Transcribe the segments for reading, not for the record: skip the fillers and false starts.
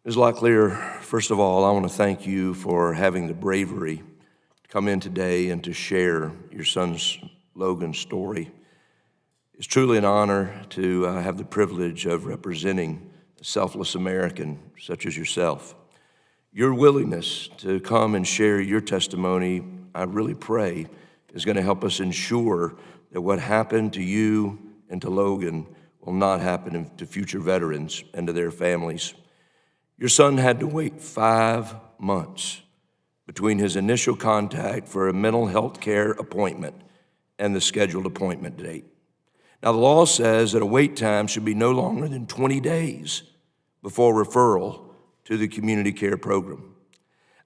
Ms. Locklear, first of all, I want to thank you for having the bravery to come in today and to share your son's Logan's story. It's truly an honor to have the privilege of representing a selfless American such as yourself. Your willingness to come and share your testimony, I really pray, is going to help us ensure that what happened to you and to Logan will not happen to future veterans and to their families. Your son had to wait 5 months between his initial contact for a mental health care appointment and the scheduled appointment date. Now, the law says that a wait time should be no longer than 20 days before referral to the community care program.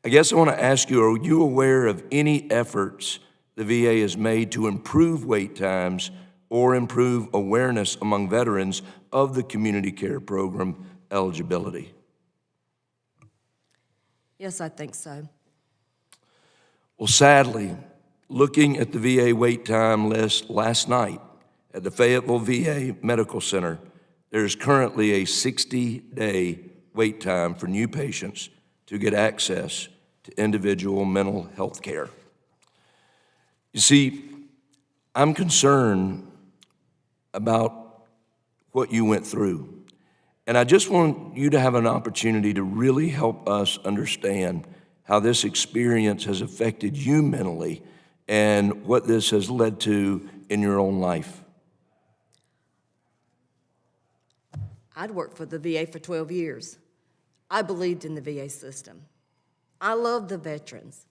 I guess I want to ask you, are you aware of any efforts the VA has made to improve wait times or improve awareness among veterans of the community care program eligibility? Yes, I think so. Well, sadly, looking at the VA wait time list last night at the Fayetteville VA Medical Center, there's currently a 60-day wait time for new patients to get access to individual mental health care. You see, I'm concerned about what you went through, and I just want you to have an opportunity to really help us understand how this experience has affected you mentally and what this has led to in your own life. I'd worked for the VA for 12 years. I believed in the VA system. I loved the veterans.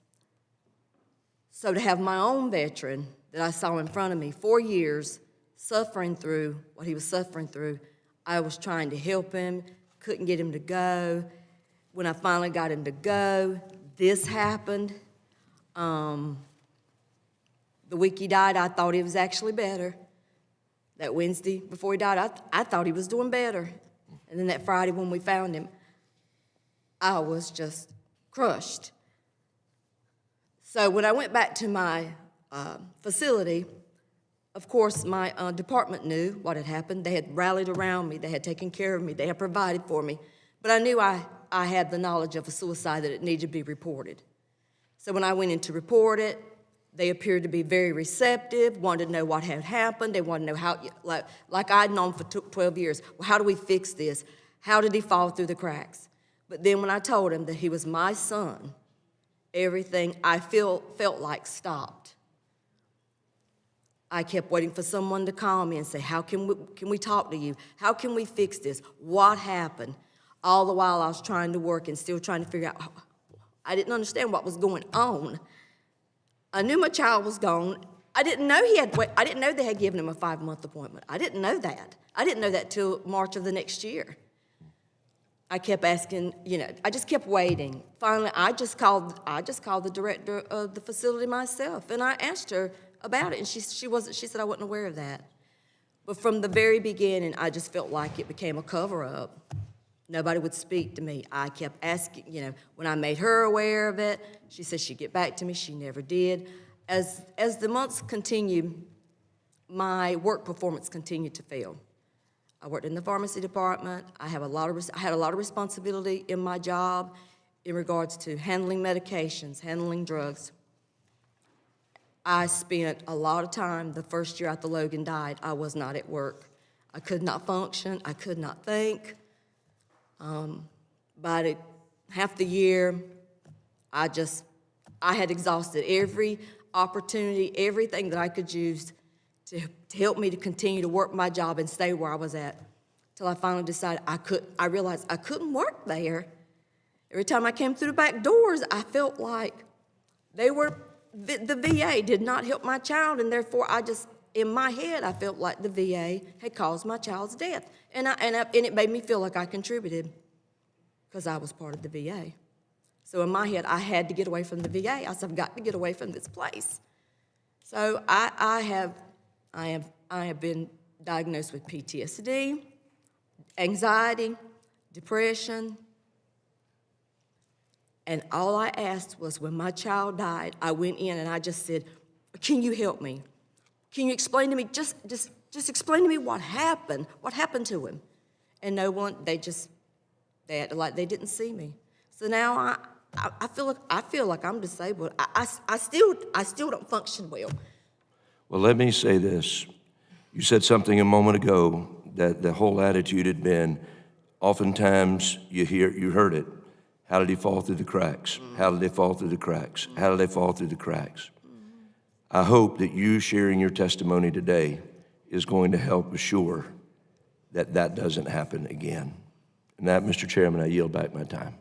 So to have my own veteran that I saw in front of me 4 years suffering through what he was suffering through, I was trying to help him, couldn't get him to go. When I finally got him to go, this happened. The week he died, I thought he was actually better. That Wednesday before he died, I thought he was doing better. And then that Friday when we found him, I was just crushed. So when I went back to my facility, of course, my department knew what had happened. They had rallied around me. They had taken care of me. They had provided for me. But I knew I had the knowledge of a suicide, that it needed to be reported. So when I went in to report it, they appeared to be very receptive, wanted to know what had happened. They wanted to know how, like I'd known for 12 years, well, how do we fix this? How did he fall through the cracks? But then when I told him that he was my son, everything I felt like stopped. I kept waiting for someone to call me and say, how can we talk to you? How can we fix this? What happened? All the while I was trying to work and still trying to figure out, I didn't understand what was going on. I knew my child was gone. I didn't know I didn't know they had given him a 5-month appointment. I didn't know that. I didn't know that till March of the next year. I kept asking, I just kept waiting. Finally, I just called the director of the facility myself, and I asked her about it, and she said I wasn't aware of that. But from the very beginning, I just felt like it became a cover-up. Nobody would speak to me. I kept asking, when I made her aware of it, she said she'd get back to me. She never did. As the months continued, my work performance continued to fail. I worked in the pharmacy department. I had a lot of responsibility in my job in regards to handling medications, handling drugs. I spent a lot of time the first year after Logan died. I was not at work. I could not function. I could not think. By half the year, I had exhausted every opportunity, everything that I could use to help me to continue to work my job and stay where I was at, till I finally decided I realized I couldn't work there. Every time I came through the back doors, I felt like the VA did not help my child, and therefore in my head, I felt like the VA had caused my child's death. And it made me feel like I contributed because I was part of the VA. So in my head, I had to get away from the VA. I said, I've got to get away from this place. So I have been diagnosed with PTSD, anxiety, depression, and all I asked was when my child died, I went in and I just said, can you help me? Can you explain to me, just explain to me what happened to him? And no one, they that, like they didn't see me. So now I feel like I'm disabled. I still don't function well. Well, let me say this. You said something a moment ago that the whole attitude had been, oftentimes you heard it. How did he fall through the cracks? How did they fall through the cracks? How did they fall through the cracks? I hope that you sharing your testimony today is going to help assure that that doesn't happen again. And that, Mr. Chairman, I yield back my time.